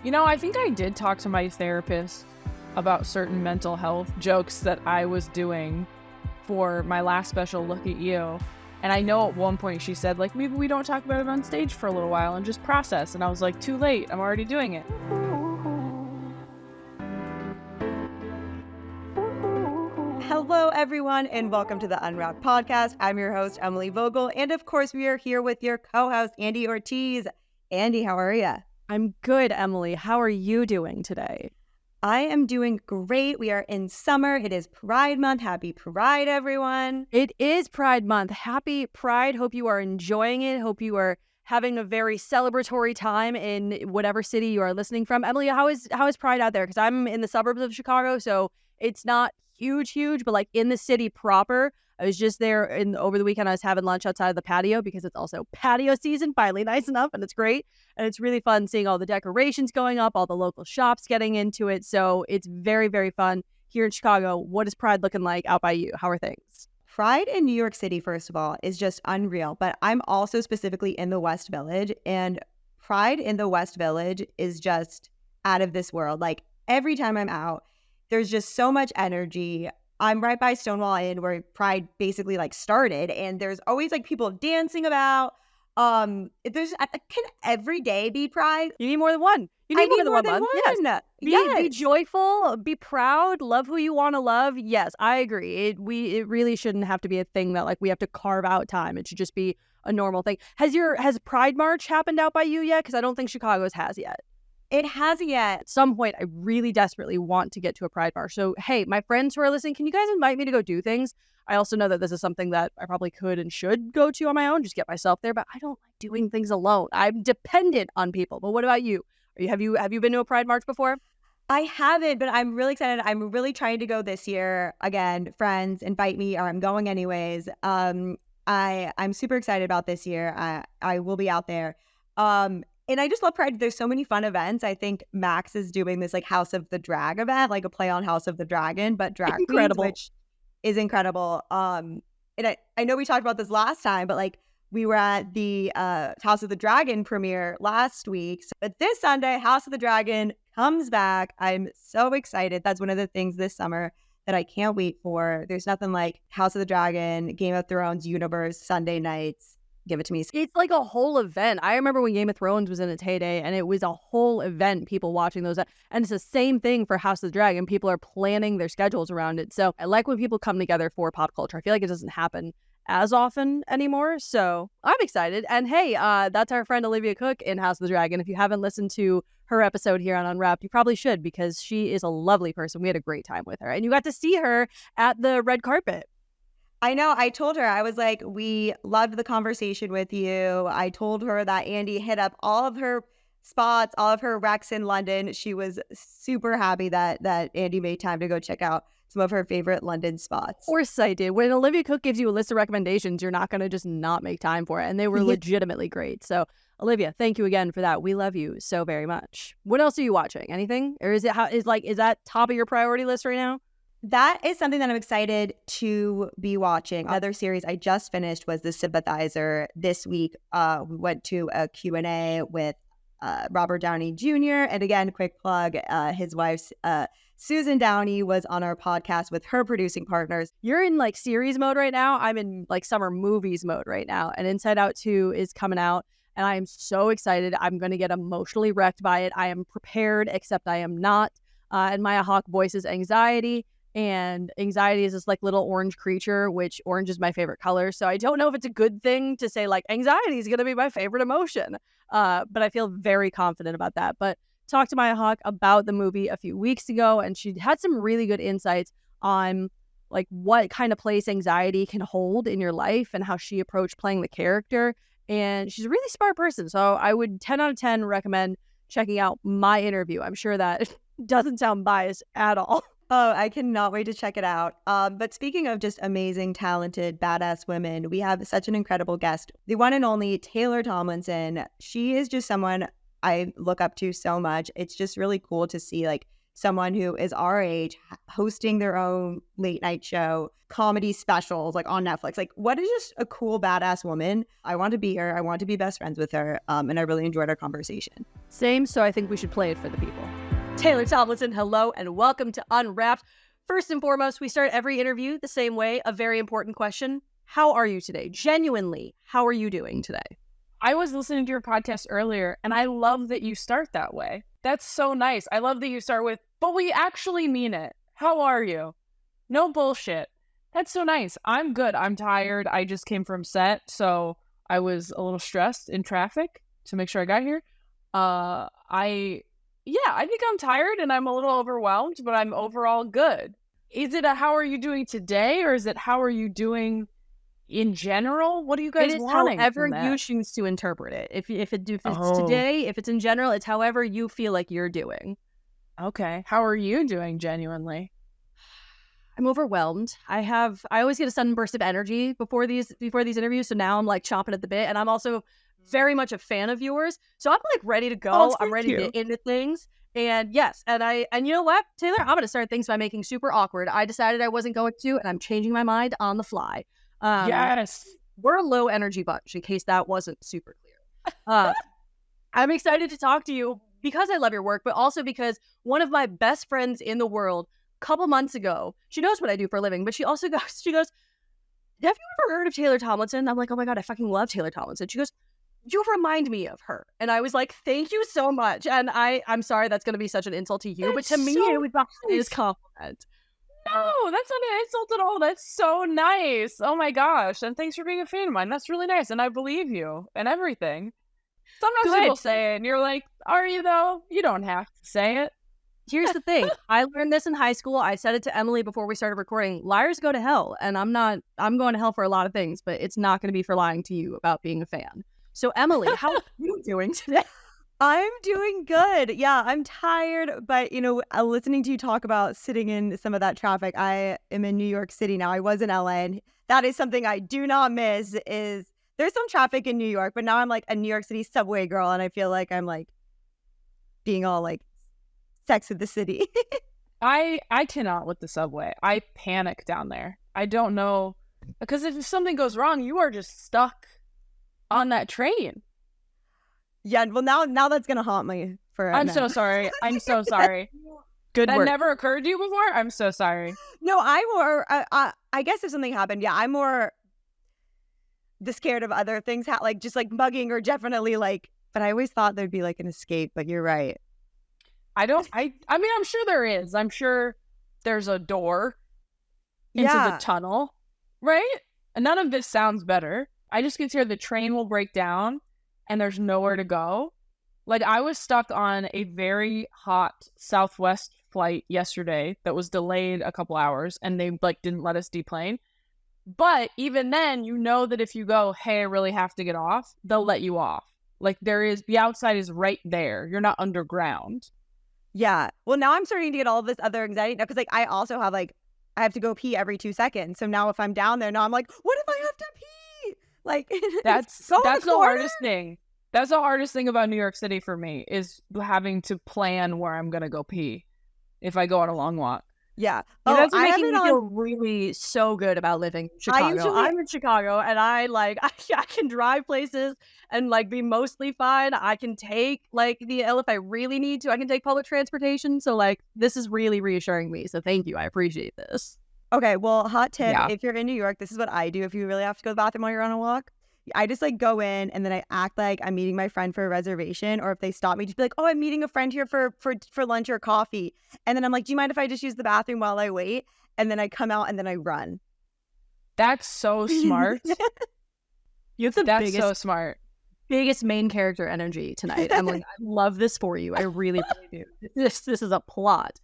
I think I did talk to my therapist about certain mental health jokes that I was doing for my last special Look at You. And I know at one point she said, like, maybe we don't talk about it on stage for a little while and just process. And I was like, too late. I'm already doing it. Hello, everyone, and welcome to the UnWrapped podcast. I'm your host, Emily Vogel. And of course, we are here with your co-host, Andy Ortiz. Andy, how are you? I'm good, Emily. How are you doing today? I am doing great. We are in summer. It is Pride Month. Happy Pride, everyone. It is Pride Month. Happy Pride. Hope you are enjoying it. Hope you are having a very celebratory time in whatever city you are listening from. Emily, how is Pride out there? Because I'm in the suburbs of Chicago, so it's not huge, but like in the city proper. I was just there over the weekend. I was having lunch outside of the patio because it's also patio season, finally nice enough, and it's great. And it's really fun seeing all the decorations going up, all the local shops getting into it. So it's very, very fun here in Chicago. What is Pride looking like out by you? How are things? Pride in New York City, first of all, is just unreal. But I'm also specifically in the West Village, and Pride in the West Village is just out of this world. Like every time I'm out, there's just so much energy. I'm right by Stonewall Inn where Pride basically like started, and there's always like people dancing about. Can every day be Pride? You need more than one. You need more than one month. Yes. Be joyful, be proud, love who you want to love. Yes, I agree. It really shouldn't have to be a thing that like we have to carve out time. It should just be a normal thing. Has Pride March happened out by you yet? Because I don't think Chicago's has yet. It hasn't yet. At some point, I really desperately want to get to a Pride March. So, hey, my friends who are listening, can you guys invite me to go do things? I also know that this is something that I probably could and should go to on my own, just get myself there. But I don't like doing things alone. I'm dependent on people. But what about you? Have you been to a Pride March before? I haven't, but I'm really excited. I'm really trying to go this year. Again, friends, invite me, or I'm going anyways. I'm super excited about this year. I will be out there. And I just love Pride. There's so many fun events. I think Max is doing this like House of the Drag event, like a play on House of the Dragon, but drag queens, which is incredible. And I know we talked about this last time, but like we were at the House of the Dragon premiere last week. But this Sunday, House of the Dragon comes back. I'm so excited. That's one of the things this summer that I can't wait for. There's nothing like House of the Dragon, Game of Thrones universe, Sunday nights. Give it to me. It's like a whole event. I remember when Game of Thrones was in its heyday, and it was a whole event, people watching those. And it's the same thing for House of the Dragon. People are planning their schedules around it. So I like when people come together for pop culture. I feel like it doesn't happen as often anymore. So I'm excited. And hey, that's our friend Olivia Cook in House of the Dragon. If you haven't listened to her episode here on UnWrapped, you probably should, because she is a lovely person. We had a great time with her. And you got to see her at the red carpet. I know. I told her, I was like, we loved the conversation with you. I told her that Andy hit up all of her spots, all of her recs in London. She was super happy that Andy made time to go check out some of her favorite London spots. Of course I did. When Olivia Cook gives you a list of recommendations, you're not going to just not make time for it. And they were legitimately great. So Olivia, thank you again for that. We love you so very much. What else are you watching? Anything? Or is that top of your priority list right now? That is something that I'm excited to be watching. Another series I just finished was The Sympathizer. This week, we went to a Q&A with Robert Downey Jr. And again, quick plug, his wife, Susan Downey, was on our podcast with her producing partners. You're in like series mode right now. I'm in like summer movies mode right now. And Inside Out 2 is coming out. And I am so excited. I'm going to get emotionally wrecked by it. I am prepared, except I am not. And Maya Hawke voices anxiety. And anxiety is this like little orange creature, which orange is my favorite color. So I don't know if it's a good thing to say like anxiety is going to be my favorite emotion. But I feel very confident about that. But talked to Maya Hawke about the movie a few weeks ago, and she had some really good insights on like what kind of place anxiety can hold in your life and how she approached playing the character. And she's a really smart person. So I would 10 out of 10 recommend checking out my interview. I'm sure that doesn't sound biased at all. Oh, I cannot wait to check it out. But speaking of just amazing, talented, badass women, we have such an incredible guest, the one and only Taylor Tomlinson. She is just someone I look up to so much. It's just really cool to see like someone who is our age hosting their own late night show, comedy specials like on Netflix. Like, what is just a cool, badass woman? I want to be her. I want to be best friends with her. And I really enjoyed our conversation. Same, so I think we should play it for the people. Taylor Tomlinson, hello, and welcome to UnWrapped. First and foremost, we start every interview the same way. A very important question. How are you today? Genuinely, how are you doing today? I was listening to your podcast earlier, and I love that you start that way. That's so nice. I love that you start with, but we actually mean it. How are you? No bullshit. That's so nice. I'm good. I'm tired. I just came from set, so I was a little stressed in traffic to make sure I got here. I think I'm tired and I'm a little overwhelmed, but I'm overall good. Is it a how are you doing today, or is it how are you doing in general? What are you guys wanting? However you choose to interpret it. If it's today, if it's in general, it's however you feel like you're doing. Okay. How are you doing genuinely? I'm overwhelmed. I always get a sudden burst of energy before these interviews, so now I'm like chomping at the bit, and I'm also very much a fan of yours. So I'm like ready to go. Oh, I'm ready to get into things. And yes, and you know what, Taylor, I'm going to start things by making super awkward. I decided I wasn't going to, and I'm changing my mind on the fly. Yes. We're a low energy bunch, in case that wasn't super clear. I'm excited to talk to you because I love your work, but also because one of my best friends in the world, a couple months ago, she knows what I do for a living, but she goes, have you ever heard of Taylor Tomlinson? I'm like, oh my God, I fucking love Taylor Tomlinson. She goes, you remind me of her. And I was like, thank you so much. And I'm sorry that's going to be such an insult to you, but to me, it was the highest compliment. No, that's not an insult at all. That's so nice. Oh my gosh. And thanks for being a fan of mine. That's really nice. And I believe you and everything. Sometimes people say it and you're like, are you though? You don't have to say it. Here's the thing. I learned this in high school. I said it to Emily before we started recording. Liars go to hell. And I'm going to hell for a lot of things, but it's not going to be for lying to you about being a fan. So Emily, how are you doing today? I'm doing good. Yeah, I'm tired, but listening to you talk about sitting in some of that traffic, I am in New York City now. I was in LA, and that is something I do not miss. Is there's some traffic in New York, but now I'm like a New York City subway girl, and I feel like I'm like being all like Sex with the City. I cannot with the subway. I panic down there. I don't know, because if something goes wrong, you are just stuck on that train. Yeah, well now that's gonna haunt me forever. I'm so sorry. I'm so sorry. Good that work. Never occurred to you before? I'm so sorry. No, I'm more. I guess if something happened, yeah, I'm more the scared of other things, like just like mugging or definitely like. But I always thought there'd be like an escape. But you're right. I mean, I'm sure there is. I'm sure there's a door into the tunnel, right? And none of this sounds better. I just get here, the train will break down and there's nowhere to go. Like, I was stuck on a very hot Southwest flight yesterday that was delayed a couple hours, and they didn't let us deplane. But even then, that if you go, hey, I really have to get off, they'll let you off. Like, the outside is right there. You're not underground. Yeah. Well, now I'm starting to get all of this other anxiety now, because I also have I have to go pee every 2 seconds. So now if I'm down there, now I'm like, what if I have to pee? Like, that's the hardest thing. That's the hardest thing about New York City for me, is having to plan where I'm gonna go pee if I go on a long walk. Yeah. That's making me feel really so good about living in Chicago. I'm in Chicago, and I can drive places and be mostly fine. I can take the L if I really need to. I can take public transportation. So this is really reassuring me. So thank you. I appreciate this. Okay, well, hot tip, if you're in New York, this is what I do if you really have to go to the bathroom while you're on a walk. I just go in, and then I act like I'm meeting my friend for a reservation, or if they stop me, just be like, oh, I'm meeting a friend here for lunch or coffee. And then I'm like, do you mind if I just use the bathroom while I wait? And then I come out and then I run. That's so smart. You have That's so smart. Biggest main character energy tonight. I'm like, I love this for you. I really, really do. This is a plot.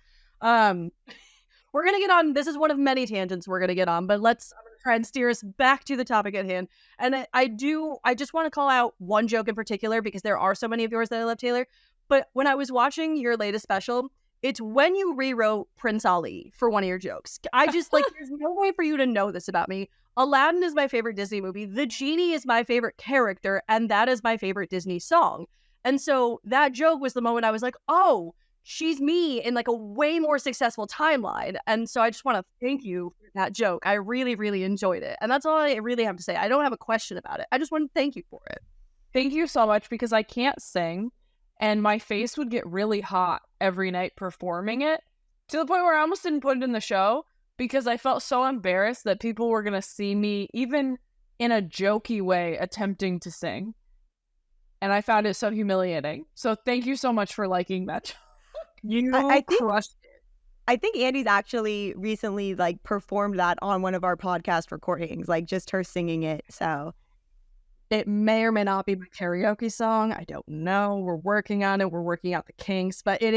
We're going to get on. This is one of many tangents we're going to get on, but I'm going to try and steer us back to the topic at hand. And I just want to call out one joke in particular, because there are so many of yours that I love, Taylor. But when I was watching your latest special, it's when you rewrote Prince Ali for one of your jokes. I just there's no way for you to know this about me. Aladdin is my favorite Disney movie. The genie is my favorite character. And that is my favorite Disney song. And so that joke was the moment I was like, oh, she's me in like a way more successful timeline. And so I just want to thank you for that joke. I really, really enjoyed it. And that's all I really have to say. I don't have a question about it. I just want to thank you for it. Thank you so much, because I can't sing and my face would get really hot every night performing it, to the point where I almost didn't put it in the show because I felt so embarrassed that people were going to see me, even in a jokey way, attempting to sing. And I found it so humiliating. So thank you so much for liking that joke. You I think crushed it. I think Andy's actually recently like performed that on one of our podcast recordings, like just her singing it. So it may or may not be my karaoke song. I don't know. We're working on it. We're working out the kinks. But it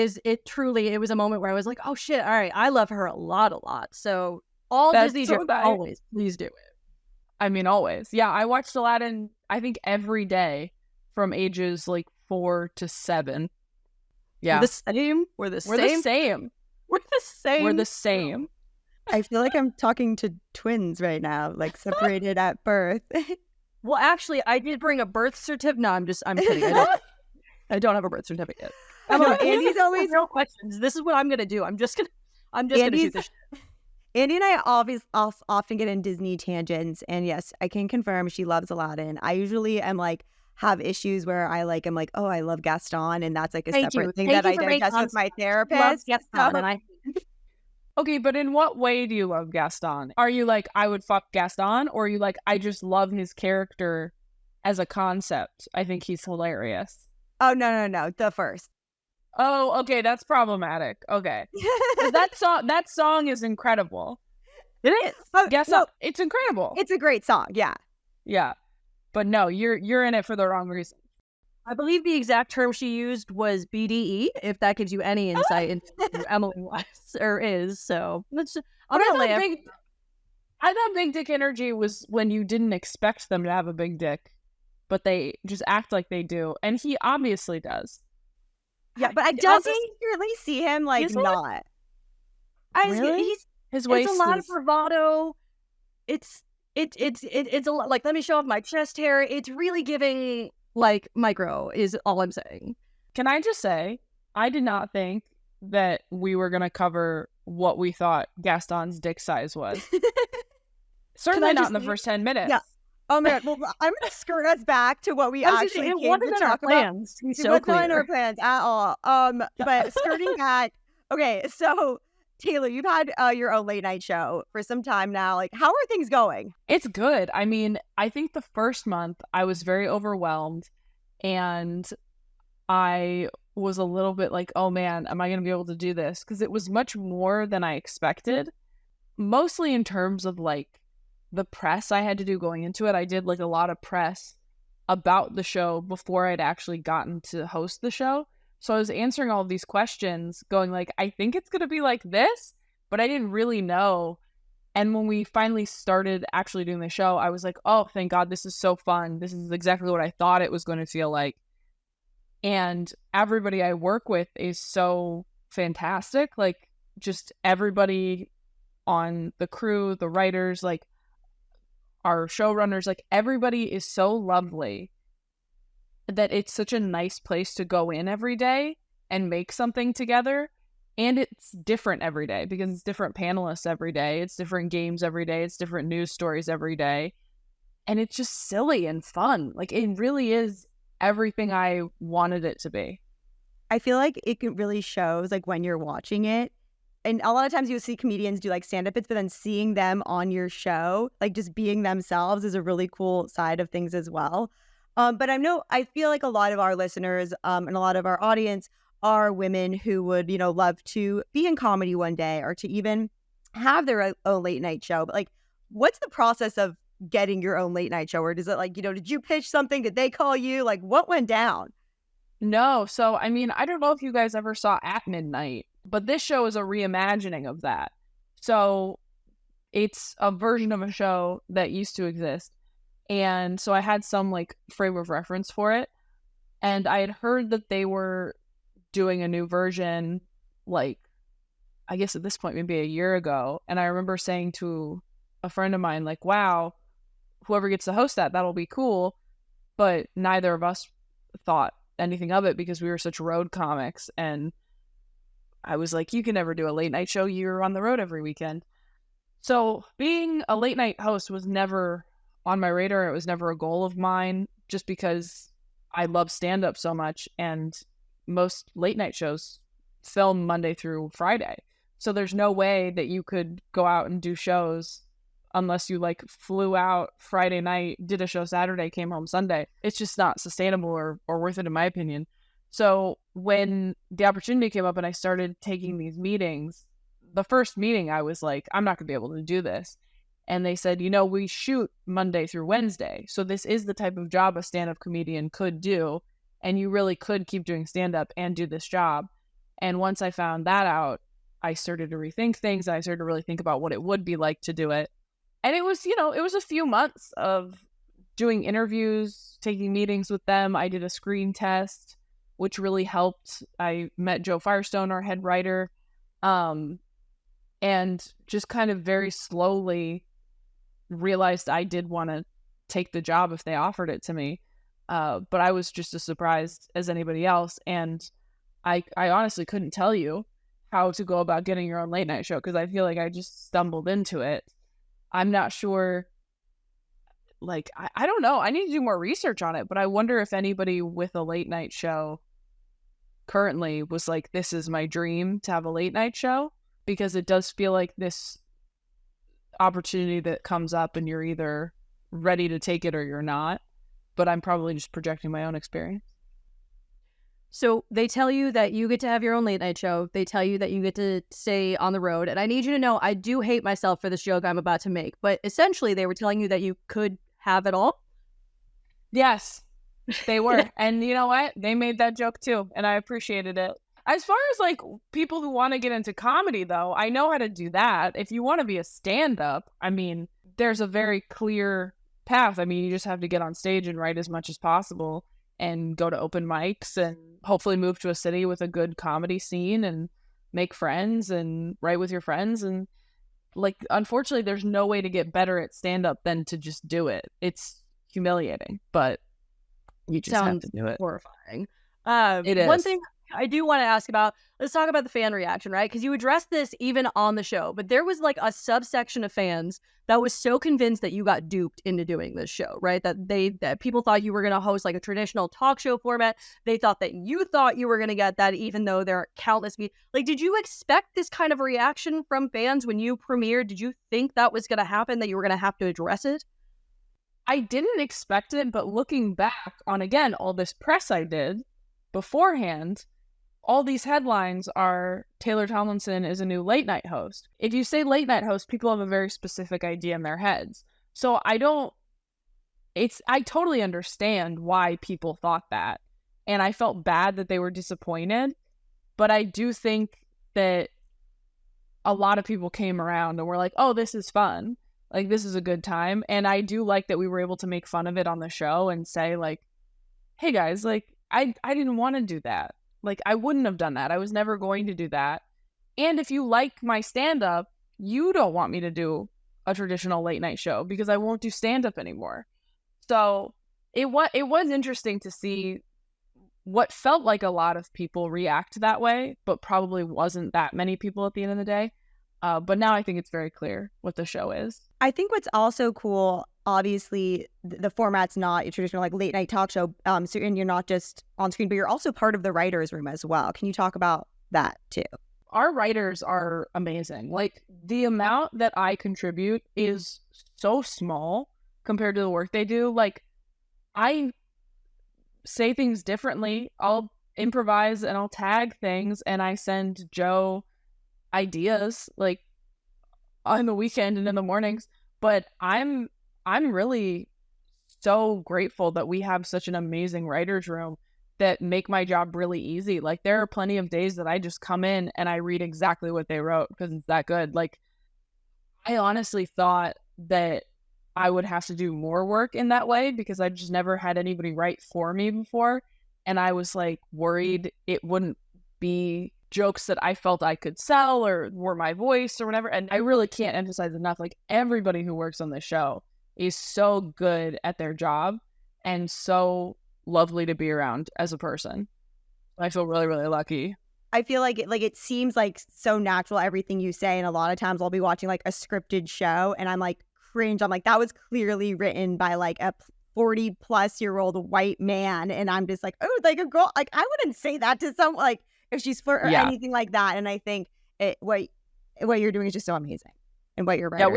was a moment where I was like, oh shit, all right, I love her a lot. So all That's Disney so jokes, nice. always, please do it. I mean, always. Yeah, I watched Aladdin, I think, every day from ages like 4 to 7. Yeah. We're the same. We're the same. We're the same. I feel like I'm talking to twins right now, like separated at birth. Well, actually, I did bring a birth certificate. No, I'm kidding. I don't have a birth certificate. Andy's always real questions. This is what I'm gonna do. I'm just gonna shoot this shit. Andy and I often get in Disney tangents, and yes, I can confirm she loves Aladdin. I usually am like have issues where I like am like, oh, I love Gaston, and that's like a separate thing that I digest with my therapist. Gaston, and Okay, but in what way do you love Gaston? Are you like, I would fuck Gaston? Or are you like, I just love his character as a concept? I think he's hilarious. Oh, no. The first. Oh, okay. That's problematic. Okay. that song is incredible. It is. Gaston, no, it's incredible. It's a great song. Yeah. Yeah. But no, you're in it for the wrong reason. I believe the exact term she used was BDE, if that gives you any insight into who Emily was or is. So let's just, I thought big dick energy was when you didn't expect them to have a big dick, but they just act like they do. And he obviously does. Yeah, but I don't secretly see him like not. Really? His waist it's a lot of bravado. It's a lot, like, let me show off my chest hair. It's really giving like micro is all I'm saying. Can I just say, I did not think that we were going to cover what we thought Gaston's dick size was. Certainly not in the first 10 minutes. Yeah. Oh my God. Well, I'm going to skirt us back to what we actually came to talk about. So it wasn't in our plans at all. But skirting back. Okay, so Taylor, you've had your own late night show for some time now. Like, how are things going? It's good. I mean, I think the first month I was very overwhelmed, and I was a little bit like, oh man, am I going to be able to do this? Because it was much more than I expected, mostly in terms of like the press I had to do going into it. I did like a lot of press about the show before I'd actually gotten to host the show. So I was answering all of these questions going like, I think it's going to be like this, but I didn't really know. And when we finally started actually doing the show, I was like, oh, thank God, this is so fun. This is exactly what I thought it was going to feel like. And everybody I work with is so fantastic. Like, just everybody on the crew, the writers, like our showrunners, like everybody is so lovely that it's such a nice place to go in every day and make something together. And it's different every day because it's different panelists every day. It's different games every day. It's different news stories every day. And it's just silly and fun. Like, it really is everything I wanted it to be. I feel like it really shows like when you're watching it. And a lot of times you see comedians do like stand-up bits, but then seeing them on your show, like just being themselves, is a really cool side of things as well. But I feel like a lot of our listeners and a lot of our audience are women who would, love to be in comedy one day or to even have their own late night show. But like, what's the process of getting your own late night show? Or does it like, did you pitch something? Did they call you? Like, what went down? No. So, I mean, I don't know if you guys ever saw At Midnight, but this show is a reimagining of that. So it's a version of a show that used to exist. And so I had some like frame of reference for it. And I had heard that they were doing a new version, like, I guess at this point, maybe a year ago. And I remember saying to a friend of mine, like, wow, whoever gets to host that'll be cool. But neither of us thought anything of it because we were such road comics. And I was like, you can never do a late night show. You're on the road every weekend. So being a late night host was never on my radar. It was never a goal of mine, just because I love stand-up so much, and most late night shows film Monday through Friday. So there's no way that you could go out and do shows unless you like flew out Friday night, did a show Saturday, came home Sunday. It's just not sustainable or worth it, in my opinion. So when the opportunity came up and I started taking these meetings, the first meeting I was like, I'm not going to be able to do this. And they said, we shoot Monday through Wednesday. So this is the type of job a stand-up comedian could do. And you really could keep doing stand-up and do this job. And once I found that out, I started to rethink things. I started to really think about what it would be like to do it. And it was, it was a few months of doing interviews, taking meetings with them. I did a screen test, which really helped. I met Joe Firestone, our head writer, and just kind of very slowly realized I did want to take the job if they offered it to me. But I was just as surprised as anybody else. And I honestly couldn't tell you how to go about getting your own late night show, because I feel like I just stumbled into it. I'm not sure. Like, I don't know. I need to do more research on it, but I wonder if anybody with a late night show currently was like, this is my dream to have a late night show, because it does feel like this opportunity that comes up and you're either ready to take it or you're not. But I'm probably just projecting my own experience. So they tell you that you get to have your own late night show. They tell you that you get to stay on the road. And I need you to know, I do hate myself for this joke I'm about to make. But essentially, they were telling you that you could have it all. Yes, they were. And you know what? They made that joke too. And I appreciated it. As far as like people who want to get into comedy, though, I know how to do that. If you want to be a stand-up, I mean, there's a very clear path. I mean, you just have to get on stage and write as much as possible and go to open mics and hopefully move to a city with a good comedy scene and make friends and write with your friends. And like, unfortunately, there's no way to get better at stand-up than to just do it. It's humiliating, but you just have to do it. Horrifying. It is. One thing I do want to ask about, let's talk about the fan reaction, right? Because you addressed this even on the show, but there was like a subsection of fans that was so convinced that you got duped into doing this show, right? That people thought you were going to host like a traditional talk show format. They thought that you thought you were going to get that, even though there are countless like, did you expect this kind of reaction from fans when you premiered? Did you think that was going to happen, that you were going to have to address it? I didn't expect it, but looking back on, again, all this press I did beforehand, all these headlines are Taylor Tomlinson is a new late night host. If you say late night host, people have a very specific idea in their heads. So I totally understand why people thought that. And I felt bad that they were disappointed. But I do think that a lot of people came around and were like, oh, this is fun. Like, this is a good time. And I do like that we were able to make fun of it on the show and say, like, hey guys, like, I didn't want to do that. Like, I wouldn't have done that. I was never going to do that. And if you like my stand-up, you don't want me to do a traditional late night show because I won't do stand-up anymore. So it was interesting to see what felt like a lot of people react that way, but probably wasn't that many people at the end of the day. But now I think it's very clear what the show is. I think what's also cool, obviously, the format's not a traditional like late night talk show. So and you're not just on screen, but you're also part of the writers' room as well. Can you talk about that too? Our writers are amazing. Like, the amount that I contribute is so small compared to the work they do. Like, I say things differently. I'll improvise and I'll tag things, and I send Joe ideas like on the weekend and in the mornings. But I'm really so grateful that we have such an amazing writer's room that make my job really easy. Like, there are plenty of days that I just come in and I read exactly what they wrote because it's that good. Like, I honestly thought that I would have to do more work in that way because I just never had anybody write for me before. And I was like worried it wouldn't be jokes that I felt I could sell or were my voice or whatever. And I really can't emphasize enough, like, everybody who works on this show is so good at their job and so lovely to be around as a person. I feel really, really lucky. I feel like it seems like so natural everything you say, and a lot of times I'll be watching like a scripted show and I'm like cringe. I'm like, that was clearly written by like a 40-plus-year-old white man, and I'm just like, oh, like a girl, like I wouldn't say that to someone like if she's flirt or Yeah. anything like that. And I think what you're doing is just so amazing, and what you're Yeah, writing.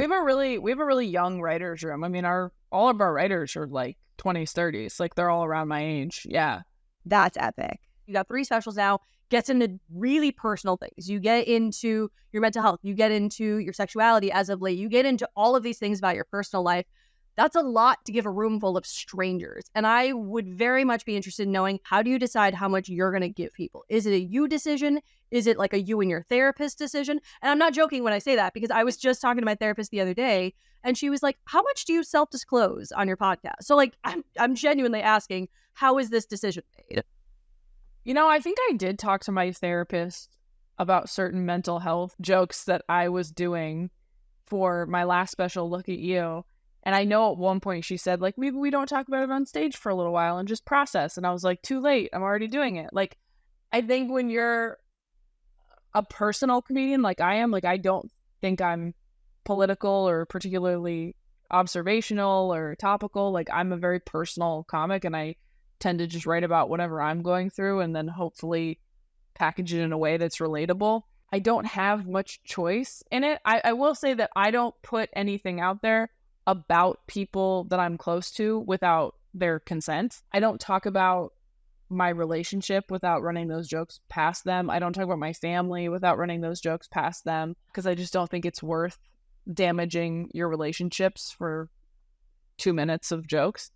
we have a really young writers room. I mean, all of our writers are like 20s, 30s. Like they're all around my age. Yeah. That's epic. You got 3 specials now. Gets into really personal things. You get into your mental health. You get into your sexuality as of late. You get into all of these things about your personal life. That's a lot to give a room full of strangers. And I would very much be interested in knowing, how do you decide how much you're going to give people? Is it a you decision? Is it like a you and your therapist decision? And I'm not joking when I say that, because I was just talking to my therapist the other day and she was like, how much do you self-disclose on your podcast? So like, I'm genuinely asking, how is this decision made? You know, I think I did talk to my therapist about certain mental health jokes that I was doing for my last special, Look at You. And I know at one point she said, like, maybe we don't talk about it on stage for a little while and just process. And I was like, too late. I'm already doing it. Like, I think when you're a personal comedian like I am, like, I don't think I'm political or particularly observational or topical. Like, I'm a very personal comic, and I tend to just write about whatever I'm going through and then hopefully package it in a way that's relatable. I don't have much choice in it. I will say that I don't put anything out there about people that I'm close to without their consent. I don't talk about my relationship without running those jokes past them. I don't talk about my family without running those jokes past them, because I just don't think it's worth damaging your relationships for 2 minutes of jokes.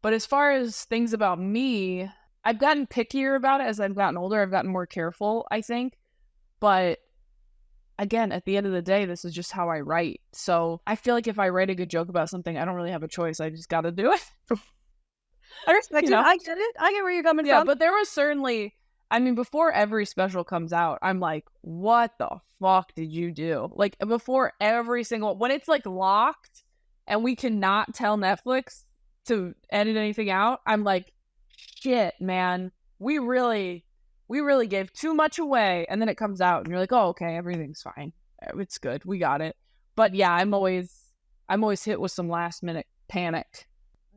But as far as things about me, I've gotten pickier about it as I've gotten older. I've gotten more careful, I think. But again, at the end of the day, this is just how I write. So I feel like if I write a good joke about something, I don't really have a choice. I just got to do it. I respect You it. know? I get it. I get where you're coming Yeah, from. but there was certainly, I mean, before every special comes out, I'm like, what the fuck did you do? Like, before every single, when it's like locked and we cannot tell Netflix to edit anything out, I'm like, shit, man, we really gave too much away. And then it comes out and you're like, oh, okay, everything's fine. It's good. We got it. But yeah, I'm always hit with some last minute panic.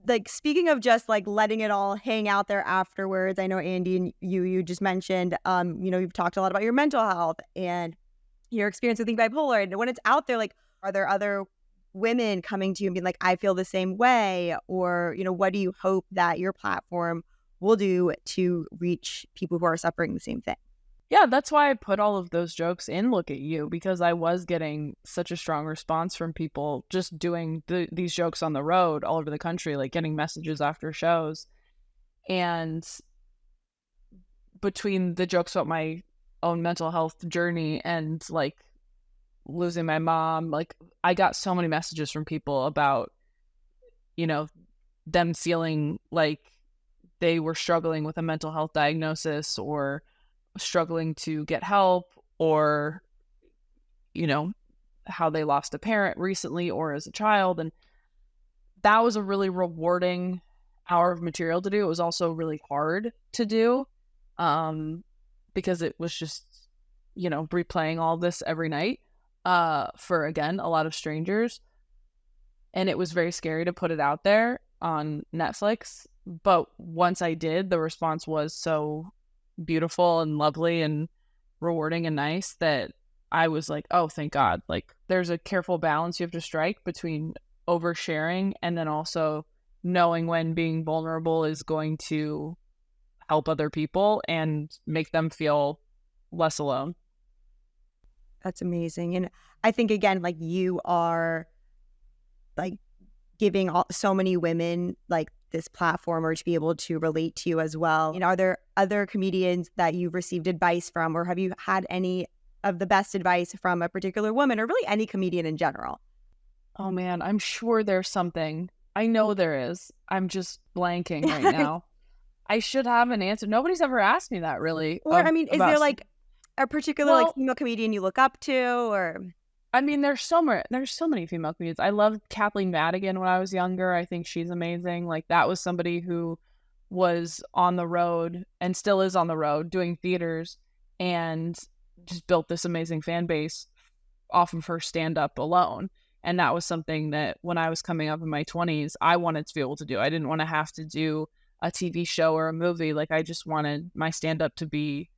Like, speaking of just like letting it all hang out there afterwards, I know Andy and you just mentioned, you've talked a lot about your mental health and your experience with being bipolar. And when it's out there, like, are there other women coming to you and being like, I feel the same way? Or, what do you hope that your platform will do to reach people who are suffering the same thing? Yeah, that's why I put all of those jokes in Look at You, because I was getting such a strong response from people just doing these jokes on the road all over the country, like getting messages after shows. And between the jokes about my own mental health journey and like losing my mom, like I got so many messages from people about, them feeling like they were struggling with a mental health diagnosis or struggling to get help, or how they lost a parent recently or as a child. And that was a really rewarding hour of material to do. It was also really hard to do, because it was just replaying all this every night for, again, a lot of strangers, and it was very scary to put it out there on Netflix. But once I did, the response was so beautiful and lovely and rewarding and nice that I was like, oh, thank God. Like, there's a careful balance you have to strike between oversharing and then also knowing when being vulnerable is going to help other people and make them feel less alone. That's amazing. And I think, again, like, you are like giving so many women like this platform, or to be able to relate to you as well. Are there other comedians that you've received advice from, or have you had any of the best advice from a particular woman, or really any comedian in general? Oh man, I'm sure there's something. I know there is. I'm just blanking right now. I should have an answer. Nobody's ever asked me that, really. Or is there like a particular like female comedian you look up to, or? I mean, there's so many female comedians. I loved Kathleen Madigan when I was younger. I think she's amazing. Like, that was somebody who was on the road and still is on the road doing theaters. and just built this amazing fan base off of her stand-up alone. And that was something that when I was coming up in my 20s, I wanted to be able to do. I didn't want to have to do a TV show or a movie. Like, I just wanted my stand-up to be,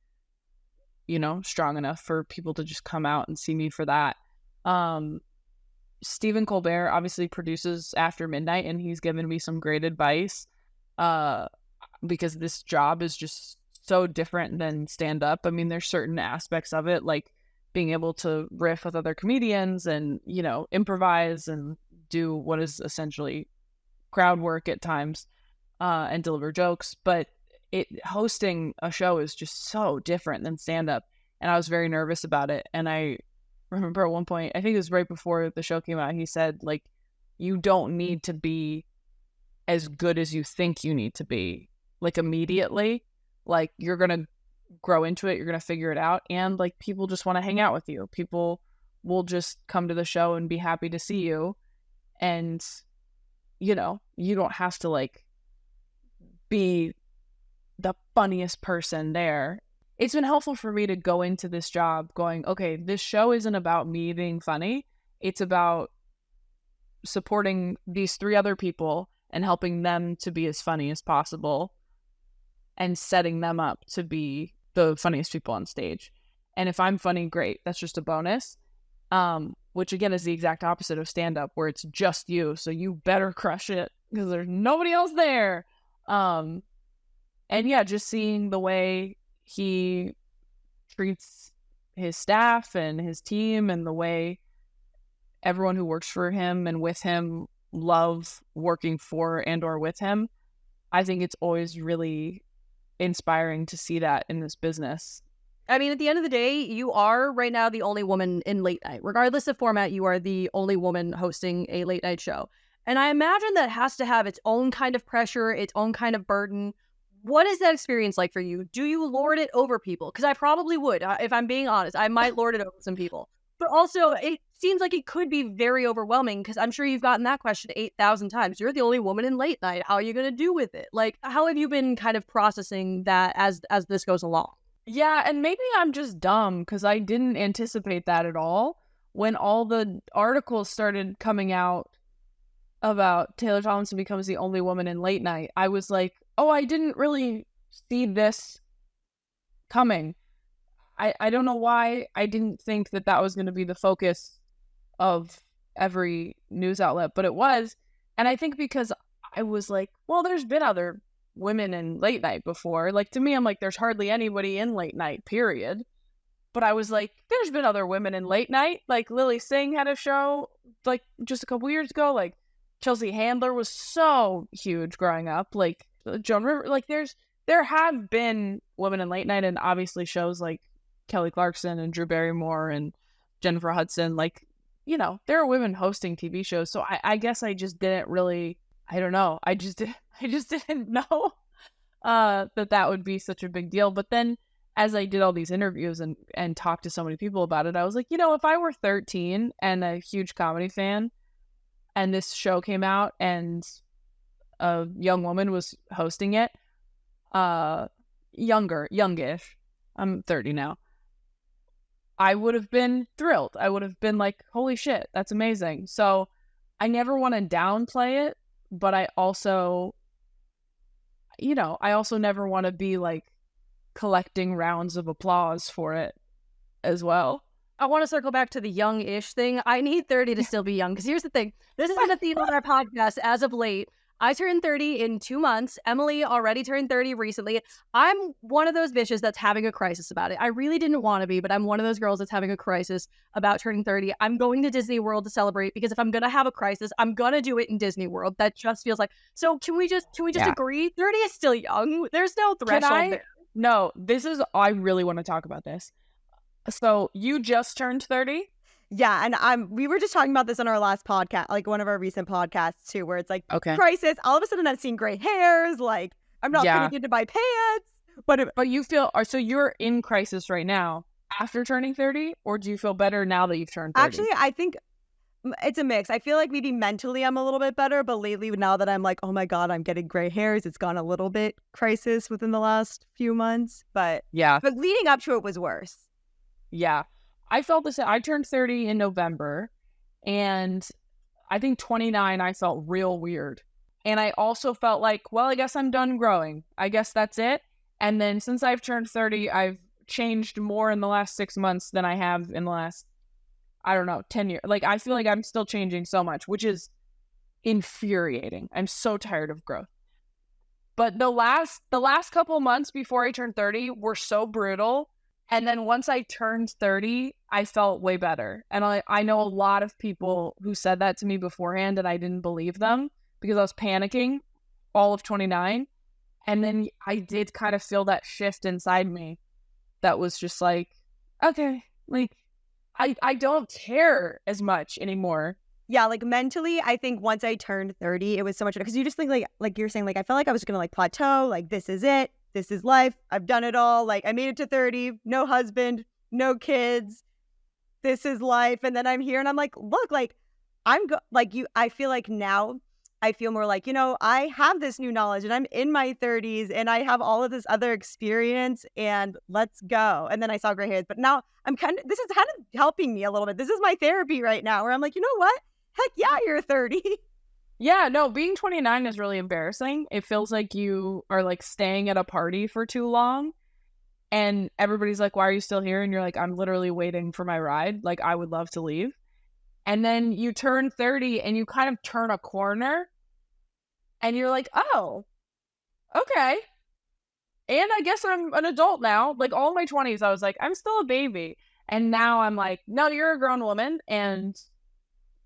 you know, strong enough for people to just come out and see me for that. Stephen Colbert obviously produces After Midnight, and he's given me some great advice because this job is just so different than stand-up. I mean, there's certain aspects of it, like being able to riff with other comedians and, you know, improvise and do what is essentially crowd work at times and deliver jokes. But hosting a show is just so different than stand-up. And I was very nervous about it. And I remember at one point, I think it was right before the show came out, he said, like, you don't need to be as good as you think you need to be, like, immediately. Like, you're going to grow into it, you're going to figure it out, and, like, people just want to hang out with you. People will just come to the show and be happy to see you. And, you know, you don't have to, like, be the funniest person there. It's been helpful for me to go into this job going, okay, this show isn't about me being funny. It's about supporting these 3 other people and helping them to be as funny as possible and setting them up to be the funniest people on stage. And if I'm funny, great. That's just a bonus. Which again is the exact opposite of stand-up, where it's just you. So you better crush it because there's nobody else there. And yeah, just seeing the way he treats his staff and his team and the way everyone who works for him and with him love working for and or with him, I think it's always really inspiring to see that in this business. I mean, at the end of the day, you are right now the only woman in late night. Regardless of format, you are the only woman hosting a late night show. And I imagine that has to have its own kind of pressure, its own kind of burden. What is that experience like for you? Do you lord it over people? Because I probably would. If I'm being honest, I might lord it over some people. But also, it seems like it could be very overwhelming because I'm sure you've gotten that question 8,000 times. You're the only woman in late night. How are you going to do with it? Like, how have you been kind of processing that as this goes along? Yeah, and maybe I'm just dumb because I didn't anticipate that at all. When all the articles started coming out about Taylor Tomlinson becomes the only woman in late night, I was like, oh, I didn't really see this coming. I don't know why I didn't think that that was going to be the focus of every news outlet, but it was. And I think because I was like, well, there's been other women in late night before. Like, to me, I'm like, there's hardly anybody in late night, period. But I was like, there's been other women in late night. Like, Lily Singh had a show, like, just a couple years ago. Like, Chelsea Handler was so huge growing up. Like, Joan Rivers. Like, there have been women in late night, and obviously shows like Kelly Clarkson and Drew Barrymore and Jennifer Hudson. Like, you know, there are women hosting TV shows. So I guess I just didn't really, I don't know. I just didn't know that would be such a big deal. But then as I did all these interviews and talked to so many people about it, I was like, you know, if I were 13 and a huge comedy fan and this show came out and a young woman was hosting it, youngish, I'm 30 now, I would have been thrilled. I would have been like, holy shit, that's amazing. So I never want to downplay it, but I also, you know, I also never want to be like collecting rounds of applause for it as well. I want to circle back to the young-ish thing. I need 30 to still be young, because here's the thing. This has been a theme on our podcast as of late. I turned 30 in 2 months. Emily already turned 30 recently. I'm one of those bitches that's having a crisis about it. I really didn't want to be, but I'm one of those girls that's having a crisis about turning 30. I'm going to Disney World to celebrate, because if I'm going to have a crisis, I'm going to do it in Disney World. That just feels like, so can we just agree? 30 is still young. There's no threshold there. No, I really want to talk about this. So you just turned 30? Yeah, and we were just talking about this on our last podcast, like one of our recent podcasts too, where it's like, okay, crisis. All of a sudden, I'm seeing gray hairs. Like, I'm not fitting into my pants. But you feel, so you're in crisis right now after turning 30, or do you feel better now that you've turned 30? Actually, I think It's a mix. I feel like maybe mentally I'm a little bit better, but lately now that I'm like, oh my God, I'm getting gray hairs, it's gone a little bit crisis within the last few months. But Yeah. but leading up to it was worse. Yeah. I felt the same. I turned 30 in November, and I think 29, I felt real weird. And I also felt like, well, I guess I'm done growing. I guess that's it. And then since I've turned 30, I've changed more in the last 6 months than I have in the last, I don't know, 10 years. Like, I feel like I'm still changing so much, which is infuriating. I'm so tired of growth. But the last couple months before I turned 30 were so brutal. And then once I turned 30, I felt way better. And I know a lot of people who said that to me beforehand, and I didn't believe them because I was panicking all of 29. And then I did kind of feel that shift inside me that was just like, okay, like, I don't care as much anymore. Yeah, like mentally, I think once I turned 30, it was so much because you just think like you're saying, like, I felt like I was gonna like plateau, like this is it, this is life, I've done it all, like I made it to 30, no husband, no kids, this is life, and then I'm here and I'm like, look, like I feel like now I feel more like, I have this new knowledge and I'm in my 30s and I have all of this other experience and let's go. And then I saw gray hairs, but now this is kind of helping me a little bit. This is my therapy right now where I'm like, you know what? Heck yeah, you're 30. Yeah, no, being 29 is really embarrassing. It feels like you are like staying at a party for too long and everybody's like, why are you still here? And you're like, I'm literally waiting for my ride. Like, I would love to leave. And then you turn 30 and you kind of turn a corner and you're like, oh, okay. And I guess I'm an adult now. Like, all my 20s, I was like, I'm still a baby. And now I'm like, no, you're a grown woman and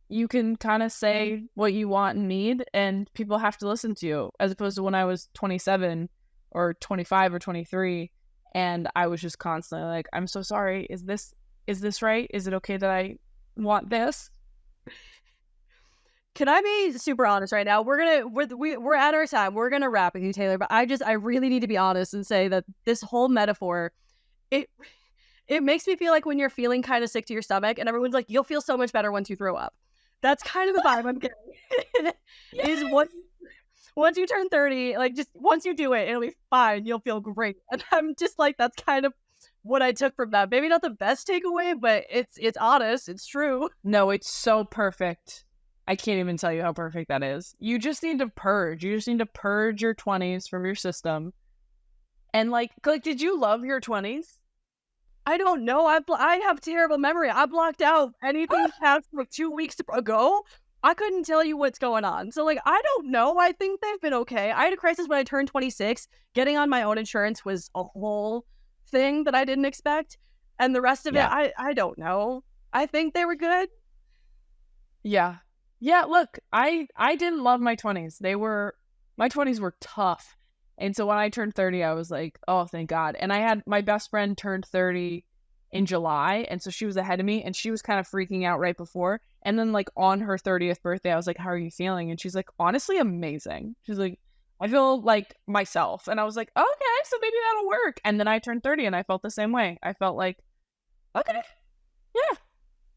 you can kind of say what you want and need, and people have to listen to you, as opposed to when I was 27 or 25 or 23, and I was just constantly like, I'm so sorry. Is this right? Is it okay that I want this? Can I be super honest right now? We're at our time. We're gonna wrap with you, Taylor. But I really need to be honest and say that this whole metaphor, it makes me feel like when you're feeling kind of sick to your stomach, and everyone's like, "You'll feel so much better once you throw up." That's kind of the vibe I'm getting. Is once you turn 30, like just once you do it, it'll be fine. You'll feel great. And I'm just like, that's kind of what I took from that. Maybe not the best takeaway, but it's honest. It's true. No, it's so perfect. I can't even tell you how perfect that is. You just need to purge. You just need to purge your 20s from your system. And like, did you love your 20s? I don't know. I have terrible memory. I blocked out anything past like 2 weeks ago. I couldn't tell you what's going on. So like, I don't know. I think they've been okay. I had a crisis when I turned 26. Getting on my own insurance was a whole thing that I didn't expect. And the rest of it, I don't know. I think they were good. Yeah. Yeah, look, I didn't love my 20s. My 20s were tough. And so when I turned 30, I was like, oh, thank God. And I had my best friend turned 30 in July. And so she was ahead of me and she was kind of freaking out right before. And then like on her 30th birthday, I was like, how are you feeling? And she's like, honestly, amazing. She's like, I feel like myself. And I was like, okay, so maybe that'll work. And then I turned 30 and I felt the same way. I felt like, okay, yeah.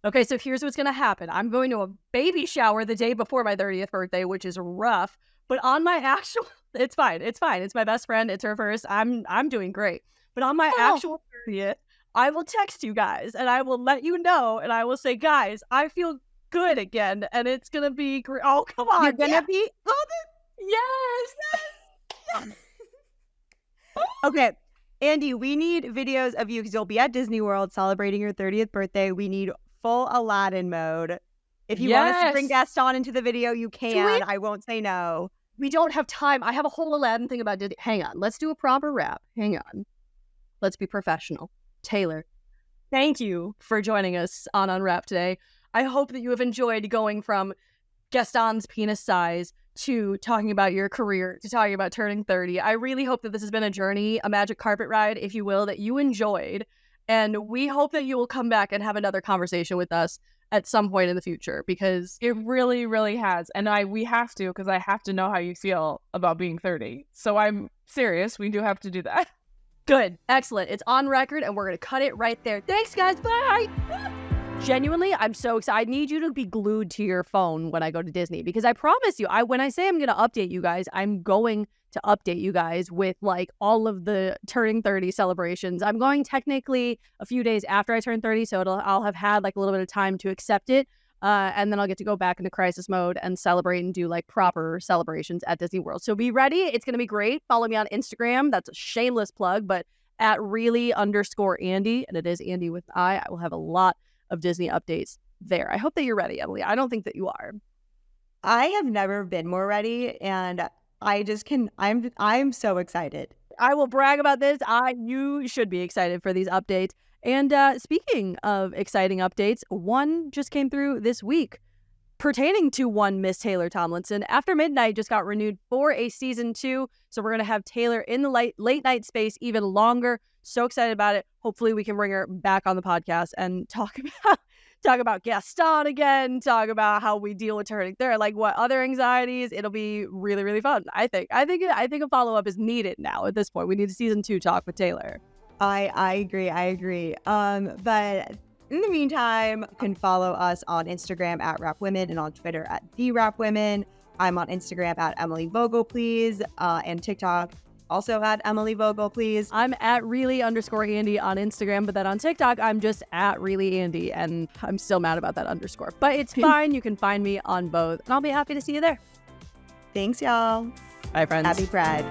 Okay, so here's what's going to happen. I'm going to a baby shower the day before my 30th birthday, which is rough. But on my actual, it's fine. It's fine. It's my best friend. It's her first. I'm doing great. But on my actual 30th, I will text you guys and I will let you know. And I will say, guys, I feel good again. And it's going to be great. Oh, come on. You're going to be? Yes. Okay. Andy, we need videos of you because you'll be at Disney World celebrating your 30th birthday. We need full Aladdin mode. If you want us to bring guests on into the video, you can. I won't say no. We don't have time. I have a whole Aladdin thing about Disney. Hang on. Let's do a proper wrap. Hang on. Let's be professional. Taylor, thank you for joining us on UnWrapped today. I hope that you have enjoyed going from Gaston's penis size to talking about your career, to talking about turning 30. I really hope that this has been a journey, a magic carpet ride, if you will, that you enjoyed. And we hope that you will come back and have another conversation with us at some point in the future, because it really, really has. And we have to, because I have to know how you feel about being 30. So I'm serious. We do have to do that. Good. Excellent. It's on record and we're going to cut it right there. Thanks, guys. Bye. Genuinely, I'm so excited. I need you to be glued to your phone when I go to Disney, because I promise you, when I say I'm going to update you guys, I'm going to update you guys with like all of the turning 30 celebrations. I'm going technically a few days after I turn 30, so I'll have had like a little bit of time to accept it. And then I'll get to go back into crisis mode and celebrate and do like proper celebrations at Disney World. So be ready. It's going to be great. Follow me on Instagram. That's a shameless plug, but at really_Andy, and it is Andy with I will have a lot of Disney updates there. I hope that you're ready, Emily. I don't think that you are. I have never been more ready, and I'm so excited. I will brag about this. You should be excited for these updates. And speaking of exciting updates, one just came through this week pertaining to one Miss Taylor Tomlinson. After Midnight just got renewed for a season 2. So we're going to have Taylor in the late night space even longer. So excited about it. Hopefully we can bring her back on the podcast and talk about Gaston again, talk about how we deal with turning there, like what other anxieties. It'll be really, really fun. I think a follow-up is needed now at this point. We need a season 2 talk with Taylor. I agree. But in the meantime, you can follow us on Instagram at @WrapWomen and on Twitter at TheWrapWomen. I'm on Instagram at Emily Vogel, please, and TikTok also at Emily Vogel, please. I'm at really_Andy on Instagram, but then on TikTok, I'm just at reallyAndy, and I'm still mad about that underscore. But it's fine. You can find me on both, and I'll be happy to see you there. Thanks, y'all. Bye, friends. Happy Pride.